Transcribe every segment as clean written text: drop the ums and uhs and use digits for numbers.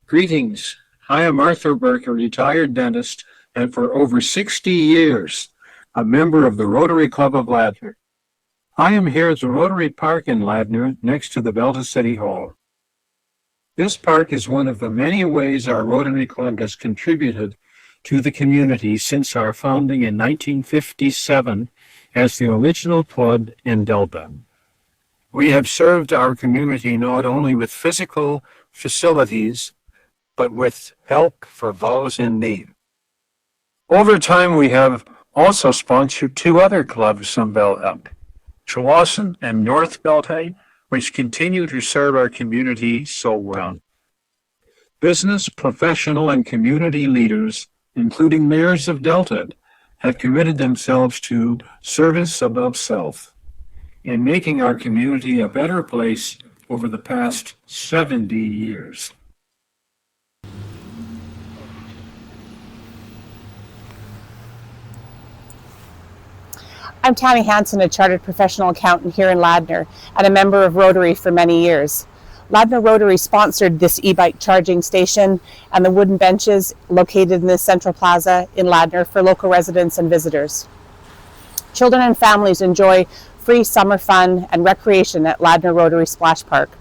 Greetings. I am Arthur Burke, a retired dentist, and for over 60 years, a member of the Rotary Club of Ladner. I am here at the Rotary Park in Ladner, next to the Delta City Hall. This park is one of the many ways our Rotary Club has contributed to the community since our founding in 1957 as the original club in Delta. We have served our community not only with physical facilities, but with help for those in need. Over time, we have also sponsored two other clubs from Delta, Chawasan and North Delta, which continue to serve our community so well. Business, professional, and community leaders, including mayors of Delta, have committed themselves to service above self in making our community a better place over the past 70 years. I'm Tammy Hansen, a chartered professional accountant here in Ladner and a member of Rotary for many years. Ladner Rotary sponsored this e-bike charging station and the wooden benches located in the Central Plaza in Ladner for local residents and visitors. Children and families enjoy free summer fun and recreation at Ladner Rotary Splash Park.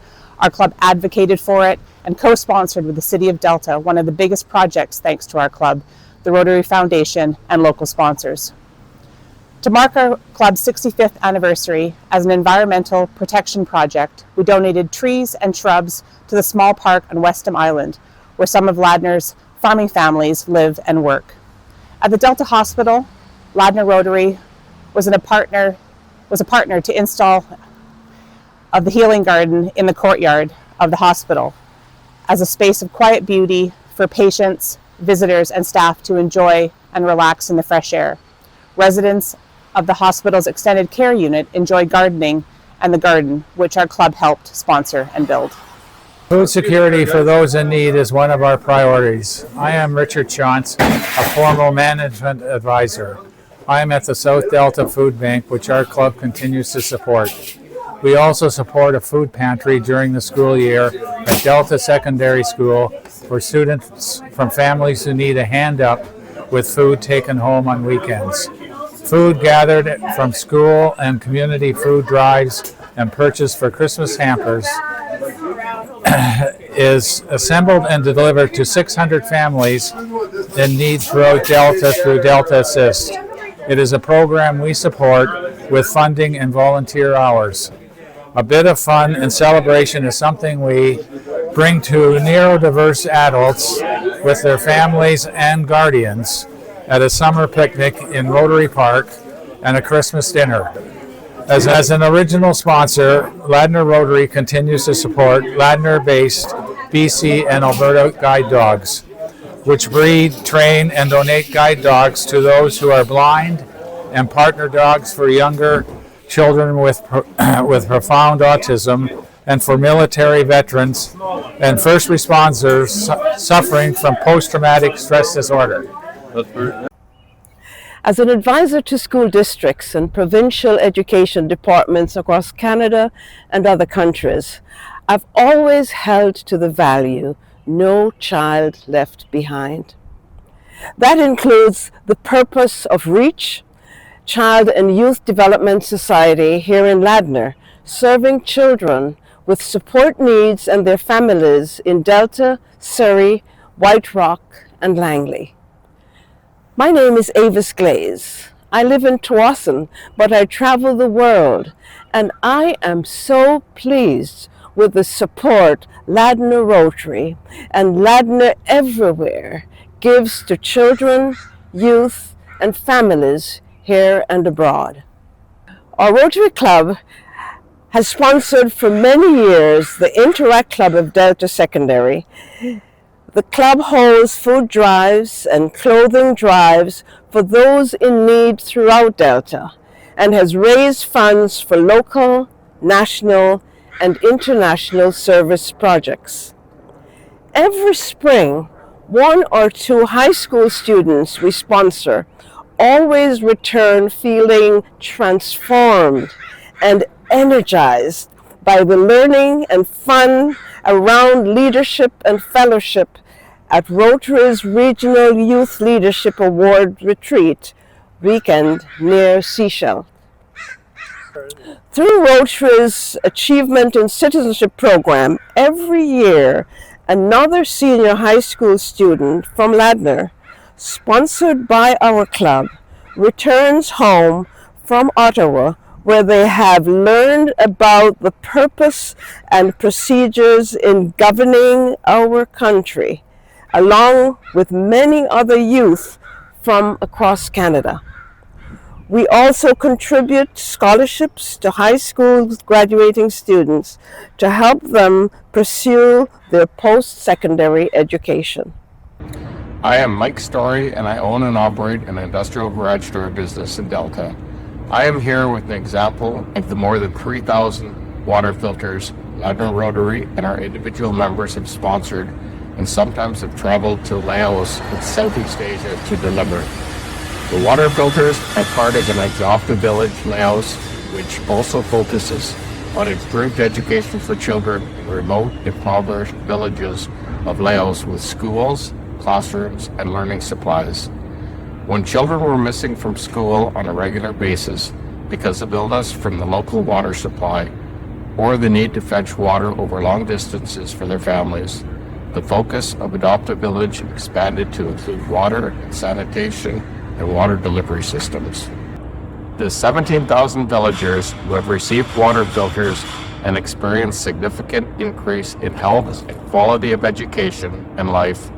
Our club advocated for it and co-sponsored with the City of Delta, one of the biggest projects thanks to our club, the Rotary Foundation, and local sponsors. To mark our club's 65th anniversary as an environmental protection project, we donated trees and shrubs to the small park on Westham Island, where some of Ladner's farming families live and work. At the Delta Hospital, Ladner Rotary was a partner to install of the healing garden in the courtyard of the hospital as a space of quiet beauty for patients, visitors, and staff to enjoy and relax in the fresh air. Residents of the hospital's extended care unit enjoy gardening and the garden, which our club helped sponsor and build. Food security for those in need is one of our priorities. I am Richard Chance, a former management advisor. I am at the South Delta Food Bank, which our club continues to support. We also support a food pantry during the school year at Delta Secondary School for students from families who need a hand up with food taken home on weekends. Food gathered from school and community food drives and purchased for Christmas hampers is assembled and delivered to 600 families in need throughout Delta through Delta Assist. It is a program we support with funding and volunteer hours. A bit of fun and celebration is something we bring to neurodiverse adults with their families and guardians at a summer picnic in Rotary Park and a Christmas dinner. As an original sponsor, Ladner Rotary continues to support Ladner-based BC and Alberta guide dogs, which breed, train, and donate guide dogs to those who are blind, and partner dogs for younger children with profound autism, and for military veterans and first responders suffering from post-traumatic stress disorder. As an advisor to school districts and provincial education departments across Canada and other countries, I've always held to the value, no child left behind. That includes the purpose of REACH, Child and Youth Development Society here in Ladner, serving children with support needs and their families in Delta, Surrey, White Rock, and Langley. My name is Avis Glaze. I live in Chawasan, but I travel the world, and I am so pleased with the support Ladner Rotary and Ladner Everywhere gives to children, youth, and families here and abroad. Our Rotary Club has sponsored for many years the Interact Club of Delta Secondary. The club holds food drives and clothing drives for those in need throughout Delta and has raised funds for local, national, and international service projects. Every spring, one or two high school students we sponsor always return feeling transformed and energized by the learning and fun around leadership and fellowship at Rotary's Regional Youth Leadership Award Retreat weekend near Seychelles. Through Rotary's Achievement in Citizenship program, every year another senior high school student from LADNER, sponsored by our club, returns home from Ottawa, where they have learned about the purpose and procedures in governing our country, along with many other youth from across Canada. We also contribute scholarships to high school graduating students to help them pursue their post-secondary education. I am Mike Story, and I own and operate an industrial garage door business in Delta. I am here with an example of the more than 3,000 water filters LADNER Rotary and our individual members have sponsored and sometimes have traveled to Laos and Southeast Asia to deliver. The water filters are part of an adoptive village, Laos, which also focuses on improved education for children in remote, impoverished villages of Laos with schools, classrooms, and learning supplies. When children were missing from school on a regular basis because of illness from the local water supply or the need to fetch water over long distances for their families, the focus of Adopt a Village expanded to include water and sanitation and water delivery systems. The 17,000 villagers who have received water filters and experienced significant increase in health and quality of education and life,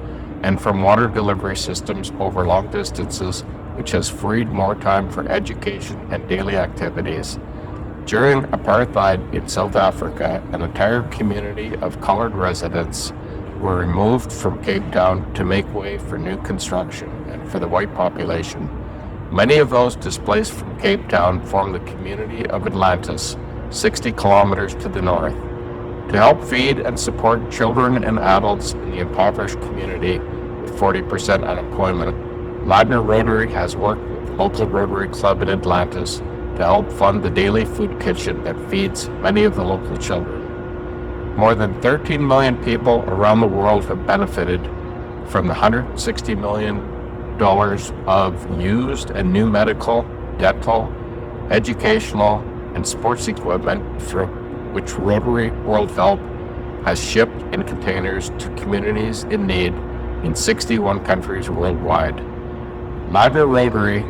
and from water delivery systems over long distances, which has freed more time for education and daily activities. During apartheid in South Africa, an entire community of colored residents were removed from Cape Town to make way for new construction and for the white population. Many of those displaced from Cape Town form the community of Atlantis, 60 kilometers to the north. To help feed and support children and adults in the impoverished community with 40% unemployment, LADNER Rotary has worked with the local Rotary Club in Atlantis to help fund the daily food kitchen that feeds many of the local children. More than 13 million people around the world have benefited from the $160 million of used and new medical, dental, educational, and sports equipment through which Rotary World Help has shipped in containers to communities in need in 61 countries worldwide. LADNER Rotary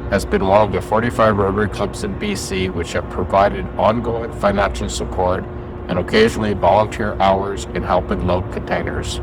has been one of the 45 Rotary clubs in BC which have provided ongoing financial support and occasionally volunteer hours in helping load containers.